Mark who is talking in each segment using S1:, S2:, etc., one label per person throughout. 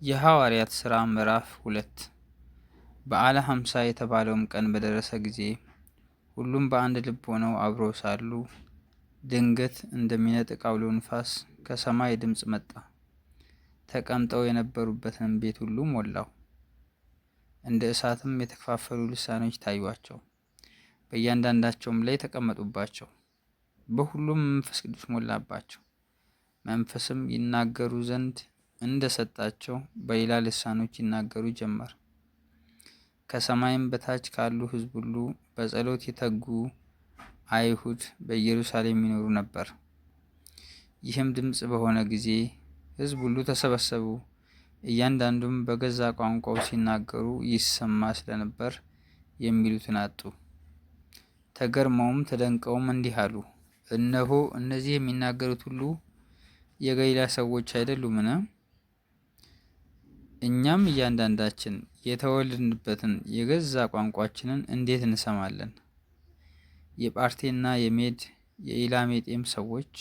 S1: የሐዋርያት ሥራ ምዕራፍ 2 በዓለ ሐምሳ የተባለውም ቀን በደረሰ ጊዜ ሁሉም በአንድ ልብ ሆነው አብረው ሳሉ ድንገት እንደሚነጥቅ አውሎ ንፋስ ከሰማይ ድምፅ መጣ። ተቀምጠው የነበሩበትን ቤት ሁሉ ሞላው። እንደ እሳትም የተከፋፈሉ ልሳኖች ታዩአቸው፣ በእያንዳንዳቸውም ላይ ተቀመጡባቸው። በሁሉም መንፈስ ቅዱስ ሞላባቸው። መንፈስም ይናገሩ ዘንድ እንደ ሰጣቸው በሌላ ልሳኖች ይናገሩ ጀመር። ከሰማይም በታች ካሉ ሕዝብ ሁሉ በጸሎት የተጉ አይሁድ በኢየሩሳሌም ይኖሩ ነበር። ይህም ድምፅ በሆነ ጊዜ ሕዝብ ሁሉ ተሰበሰቡ። እያንዳንዱም በገዛ ቋንቋው ሲናገሩ ይሰማ ስለነበር የሚሉትን አጡ። ተገርመውም ተደንቀውም እንዲህ አሉ፣ እነሆ እነዚህ የሚናገሩት ሁሉ የገሊላ ሰዎች አይደሉምን? እኛም እያንዳንዳችን የተወለድንበትን የገዛ ቋንቋችንን እንዴት እንሰማለን? የጳርቴና የሜድ የኢላሜጤም ሰዎች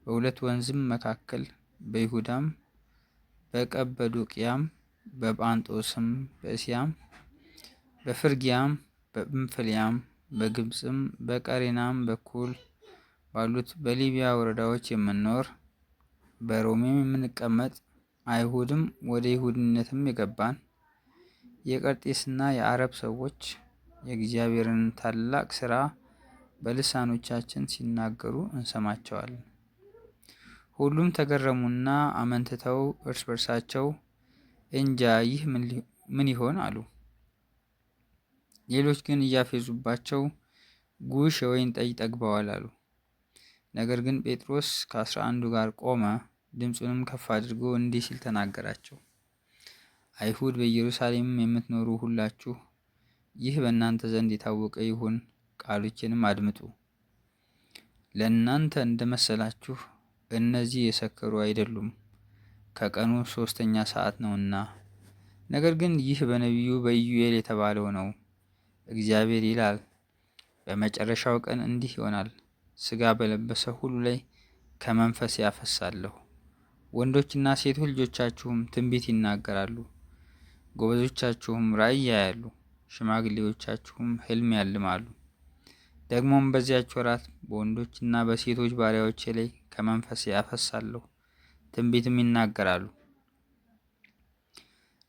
S1: በሁለት ወንዝም መካከል በይሁዳም በቀጰዶቅያም በጳንጦስም በእስያም በፍርግያም በጵንፍልያም በግብፅም በቀሬናም በኩል ባሉት በሊቢያ ወረዳዎች የምንኖር በሮሜም የምንቀመጥ አይሁድም ወደ ይሁድነትም የገባን የቀርጤስና የአረብ ሰዎች የእግዚአብሔርን ታላቅ ሥራ በልሳኖቻችን ሲናገሩ እንሰማቸዋለን። ሁሉም ተገረሙና አመንትተው እርስ በርሳቸው እንጃ ይህ ምን ይሆን አሉ። ሌሎች ግን እያፌዙባቸው ጉሽ የወይን ጠጅ ጠግበዋል አሉ። ነገር ግን ጴጥሮስ ከ11 ጋር ቆመ፣ ድምፁንም ከፍ አድርጎ እንዲህ ሲል ተናገራቸው። አይሁድ በኢየሩሳሌም የምትኖሩ ሁላችሁ ይህ በእናንተ ዘንድ የታወቀ ይሁን፣ ቃሎቼንም አድምጡ። ለእናንተ እንደመሰላችሁ እነዚህ የሰከሩ አይደሉም፣ ከቀኑ 3ኛ ሰዓት ነውና። ነገር ግን ይህ በነቢዩ በኢዩኤል የተባለው ነው። እግዚአብሔር ይላል፣ በመጨረሻው ቀን እንዲህ ይሆናል፣ ሥጋ በለበሰ ሁሉ ላይ ከመንፈሴ አፈሳለሁ። ወንዶችና ሴቶች ልጆቻችሁም ትንቢት ይናገራሉ፣ ጎበዞቻችሁም ራእይ ያያሉ፣ ሽማግሌዎቻችሁም ሕልም ያልማሉ። ደግሞም በዚያች ወራት በወንዶችና በሴቶች ባሪያዎቼ ላይ ከመንፈሴ አፈሳለሁ፣ ትንቢትም ይናገራሉ።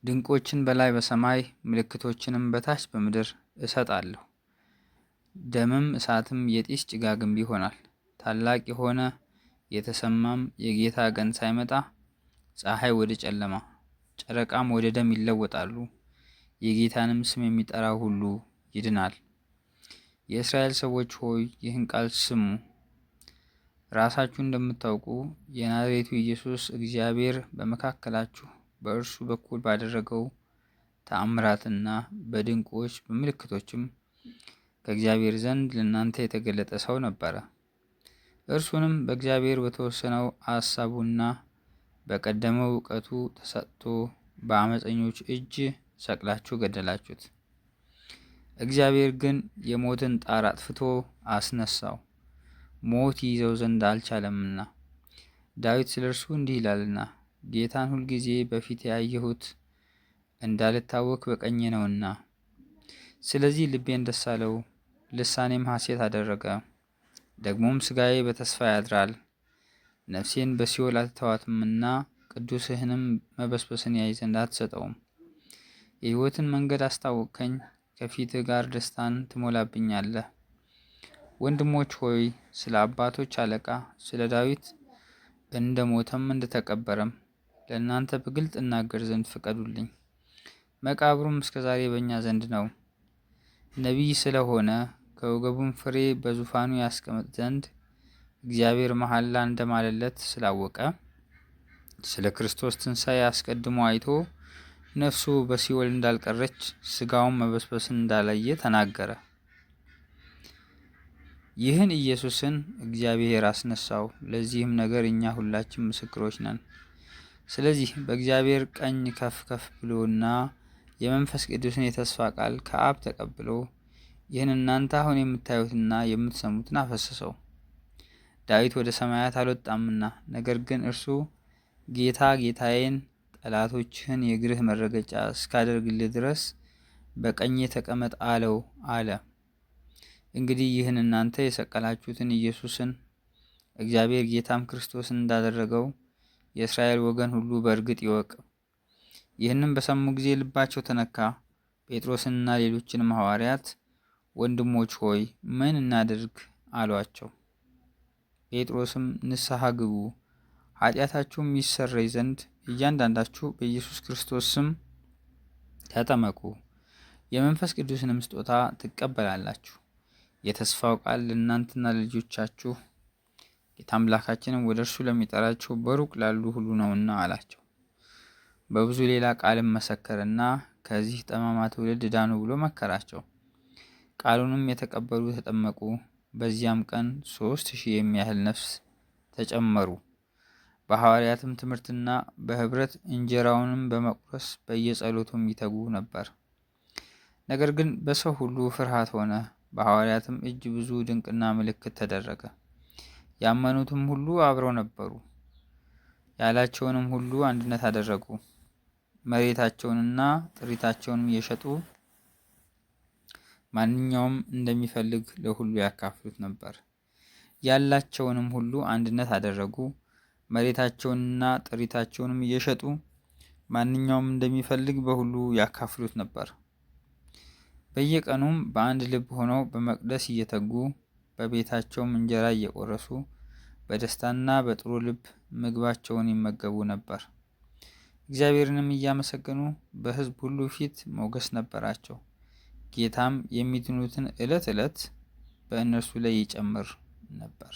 S1: ድንቆችን በላይ በሰማይ ምልክቶችንም በታች በምድር እሰጣለሁ። ደምም እሳትም የጢስ ጭጋግም ይሆናል። ታላቅ የሆነ የተሰማም የጌታ ቀን ሳይመጣ ፀሐይ ወደ ጨለማ ጨረቃም ወደ ደም ይለወጣሉ። የጌታንም ስም የሚጠራ ሁሉ ይድናል። የእስራኤል ሰዎች ሆይ ይህን ቃል ስሙ። ራሳችሁ እንደምታውቁ የናዝሬቱ ኢየሱስ እግዚአብሔር በመካከላችሁ በእርሱ በኩል ባደረገው ተአምራትና በድንቆች በምልክቶችም ከእግዚአብሔር ዘንድ ለእናንተ የተገለጠ ሰው ነበረ። እርሱንም በእግዚአብሔር በተወሰነው ሐሳቡና በቀደመው እውቀቱ ተሰጥቶ በአመፀኞች እጅ ሰቅላችሁ ገደላችሁት። እግዚአብሔር ግን የሞትን ጣር አጥፍቶ አስነሳው፣ ሞት ይይዘው ዘንድ አልቻለምና። ዳዊት ስለ እርሱ እንዲህ ይላልና፣ ጌታን ሁልጊዜ በፊቴ ያየሁት እንዳልታወክ በቀኜ ነውና። ስለዚህ ልቤን ደስ አለው፣ ልሳኔም ሐሴት አደረገ። ደግሞም ሥጋዬ በተስፋ ያድራል። ነፍሴን በሲኦል አትተዋትምና ቅዱስህንም መበስበስን ያይ ዘንድ አትሰጠውም። የሕይወትን መንገድ አስታወቅከኝ፣ ከፊትህ ጋር ደስታን ትሞላብኛለህ። ወንድሞች ሆይ ስለ አባቶች አለቃ ስለ ዳዊት እንደ ሞተም እንደ ተቀበረም ለእናንተ በግልጥ እናገር ዘንድ ፍቀዱልኝ። መቃብሩም እስከ ዛሬ በእኛ ዘንድ ነው። ነቢይ ስለሆነ ከወገቡም ፍሬ በዙፋኑ ያስቀምጥ ዘንድ እግዚአብሔር መሐላ እንደማለለት ስላወቀ ስለ ክርስቶስ ትንሣኤ አስቀድሞ አይቶ ነፍሱ በሲኦል እንዳልቀረች ሥጋውን መበስበስን እንዳላየ ተናገረ። ይህን ኢየሱስን እግዚአብሔር አስነሳው። ለዚህም ነገር እኛ ሁላችን ምስክሮች ነን። ስለዚህ በእግዚአብሔር ቀኝ ከፍ ከፍ ብሎና የመንፈስ ቅዱስን የተስፋ ቃል ከአብ ተቀብሎ ይህን እናንተ አሁን የምታዩትና የምትሰሙትን አፈሰሰው። ዳዊት ወደ ሰማያት አልወጣምና፣ ነገር ግን እርሱ ጌታ ጌታዬን ጠላቶችህን የእግርህ መረገጫ እስካደርግልህ ድረስ በቀኜ ተቀመጥ አለው አለ። እንግዲህ ይህን እናንተ የሰቀላችሁትን ኢየሱስን እግዚአብሔር ጌታም ክርስቶስን እንዳደረገው የእስራኤል ወገን ሁሉ በእርግጥ ይወቅ። ይህንም በሰሙ ጊዜ ልባቸው ተነካ። ጴጥሮስንና ሌሎችንም ሐዋርያት ወንድሞች ሆይ ምን እናድርግ አሏቸው። ጴጥሮስም ንስሐ ግቡ፣ ኃጢአታችሁም ይሰረይ ዘንድ እያንዳንዳችሁ በኢየሱስ ክርስቶስ ስም ተጠመቁ፣ የመንፈስ ቅዱስንም ስጦታ ትቀበላላችሁ። የተስፋው ቃል ለእናንተና ለልጆቻችሁ ጌታ አምላካችንም ወደ እርሱ ለሚጠራቸው በሩቅ ላሉ ሁሉ ነውና አላቸው። በብዙ ሌላ ቃልም መሰከረና ከዚህ ጠማማ ትውልድ ዳኑ ብሎ መከራቸው። ቃሉንም የተቀበሉ ተጠመቁ። በዚያም ቀን 3,000 የሚያህል ነፍስ ተጨመሩ። በሐዋርያትም ትምህርትና በኅብረት እንጀራውንም በመቁረስ በየጸሎቱም ይተጉ ነበር። ነገር ግን በሰው ሁሉ ፍርሃት ሆነ። በሐዋርያትም እጅ ብዙ ድንቅና ምልክት ተደረገ። ያመኑትም ሁሉ አብረው ነበሩ። ያላቸውንም ሁሉ አንድነት አደረጉ። መሬታቸውንና ጥሪታቸውንም እየሸጡ ማንኛውም እንደሚፈልግ ለሁሉ ያካፍሉት ነበር። ያላቸውንም ሁሉ አንድነት አደረጉ። መሬታቸውንና ጥሪታቸውንም እየሸጡ ማንኛውም እንደሚፈልግ በሁሉ ያካፍሉት ነበር። በየቀኑም በአንድ ልብ ሆነው በመቅደስ እየተጉ በቤታቸውም እንጀራ እየቆረሱ በደስታና በጥሩ ልብ ምግባቸውን ይመገቡ ነበር። እግዚአብሔርንም እያመሰገኑ በሕዝብ ሁሉ ፊት ሞገስ ነበራቸው። ጌታም የሚድኑትን ዕለት ዕለት በእነርሱ ላይ ይጨምር ነበር።